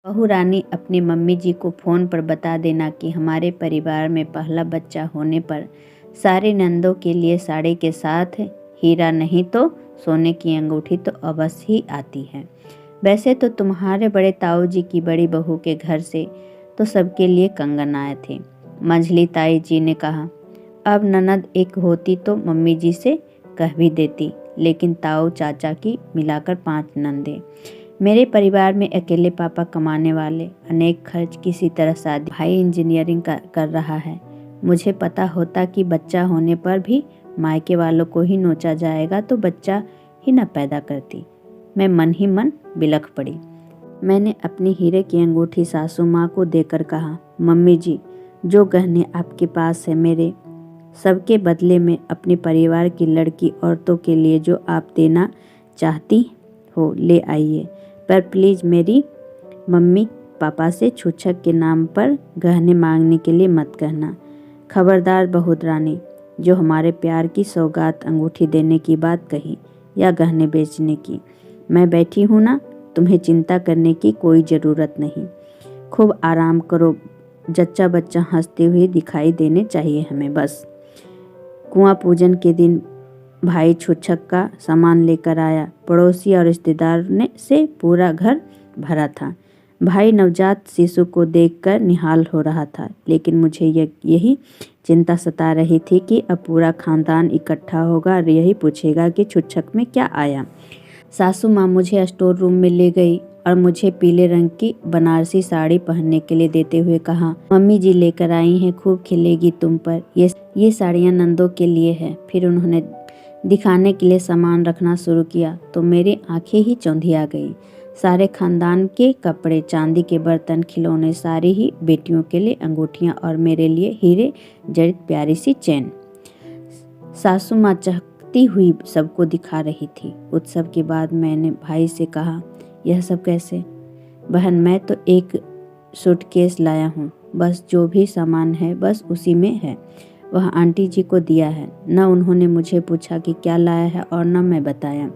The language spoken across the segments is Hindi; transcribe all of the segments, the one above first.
बहू रानी अपनी मम्मी जी को फ़ोन पर बता देना कि हमारे परिवार में पहला बच्चा होने पर सारे नंदों के लिए साड़ी के साथ हीरा नहीं तो सोने की अंगूठी तो अवश्य ही आती है। वैसे तो तुम्हारे बड़े ताऊ जी की बड़ी बहू के घर से तो सबके लिए कंगन आए थे। मंझली ताई जी ने कहा, अब ननद एक होती तो मम्मी जी से कह भी देती, लेकिन ताऊ चाचा की मिलाकर 5 नंदे। मेरे परिवार में अकेले पापा कमाने वाले, अनेक खर्च, किसी तरह शादी, भाई इंजीनियरिंग कर रहा है। मुझे पता होता कि बच्चा होने पर भी मायके वालों को ही नोचा जाएगा तो बच्चा ही न पैदा करती। मैं मन ही मन बिलख पड़ी। मैंने अपनी हीरे की अंगूठी सासू माँ को देकर कहा, मम्मी जी, जो गहने आपके पास है मेरे सबके बदले में अपने परिवार की लड़की औरतों के लिए जो आप देना चाहती हो ले आइए, पर प्लीज़ मेरी मम्मी पापा से छूछक के नाम पर गहने मांगने के लिए मत कहना। खबरदार बहू रानी, जो हमारे प्यार की सौगात अंगूठी देने की बात कही या गहने बेचने की, मैं बैठी हूँ ना, तुम्हें चिंता करने की कोई ज़रूरत नहीं। खूब आराम करो, जच्चा बच्चा हंसते हुए दिखाई देने चाहिए हमें बस। कुआं पूजन के दिन भाई छूछक का सामान लेकर आया। पड़ोसी और रिश्तेदार ने से पूरा घर भरा था। भाई नवजात शिशु को देखकर निहाल हो रहा था, लेकिन मुझे यही चिंता सता रही थी कि अब पूरा खानदान इकट्ठा होगा और यही पूछेगा कि छूछक में क्या आया। सासू माँ मुझे स्टोर रूम में ले गई और मुझे पीले रंग की बनारसी साड़ी पहनने के लिए देते हुए कहा, मम्मी जी लेकर आई हैं, खूब खिलेगी तुम पर। ये साड़ियाँ नंदों के लिए है। फिर उन्होंने दिखाने के लिए सामान रखना शुरू किया तो मेरी आंखें ही चौंधिया गई। सारे खानदान के कपड़े, चांदी के बर्तन, खिलौने, सारी ही बेटियों के लिए अंगूठियाँ और मेरे लिए हीरे जड़ित प्यारी सी चैन। सासू माँ चहकती हुई सबको दिखा रही थी। उत्सव के बाद मैंने भाई से कहा, यह सब कैसे? बहन, मैं तो एक सूटकेस लाया हूँ, बस जो भी सामान है बस उसी में है। वह आंटी जी को दिया है। न उन्होंने मुझे पूछा कि क्या लाया है और न मैं बताया।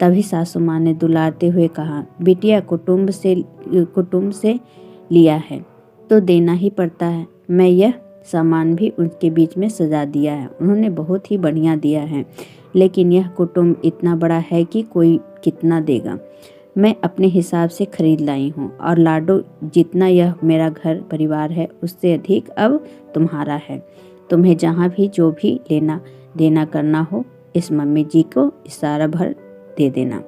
तभी सासू माँ ने दुलारते हुए कहा, बिटिया कुटुंब से लिया है तो देना ही पड़ता है। मैं यह सामान भी उनके बीच में सजा दिया है। उन्होंने बहुत ही बढ़िया दिया है, लेकिन यह कुटुंब इतना बड़ा है कि कोई कितना देगा। मैं अपने हिसाब से खरीद लाई हूँ और लाडो, जितना यह मेरा घर परिवार है उससे अधिक अब तुम्हारा है। तुम्हें जहाँ भी जो भी लेना देना करना हो इस मम्मी जी को इशारा भर दे देना।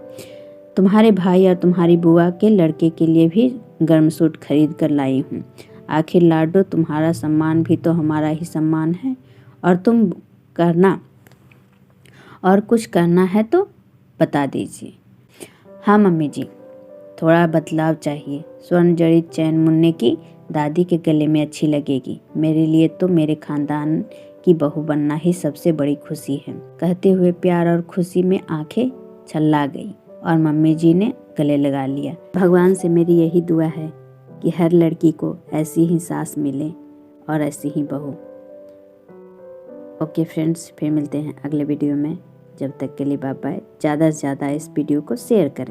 तुम्हारे भाई और तुम्हारी बुआ के लड़के के लिए भी गर्म सूट खरीद कर लाई हूँ। आखिर लाडो, तुम्हारा सम्मान भी तो हमारा ही सम्मान है, और तुम करना और कुछ करना है तो बता दीजिए। हाँ मम्मी जी, थोड़ा बदलाव चाहिए। स्वर्ण जड़ित चैन मुन्ने की दादी के गले में अच्छी लगेगी। मेरे लिए तो मेरे खानदान की बहू बनना ही सबसे बड़ी खुशी है। कहते हुए प्यार और खुशी में आंखें छल्ला गई और मम्मी जी ने गले लगा लिया। भगवान से मेरी यही दुआ है कि हर लड़की को ऐसी ही सास मिले और ऐसी ही बहू। ओके फ्रेंड्स, फिर मिलते हैं अगले वीडियो में। जब तक के लिए बाय बाय। ज़्यादा से ज़्यादा इस वीडियो को शेयर करें।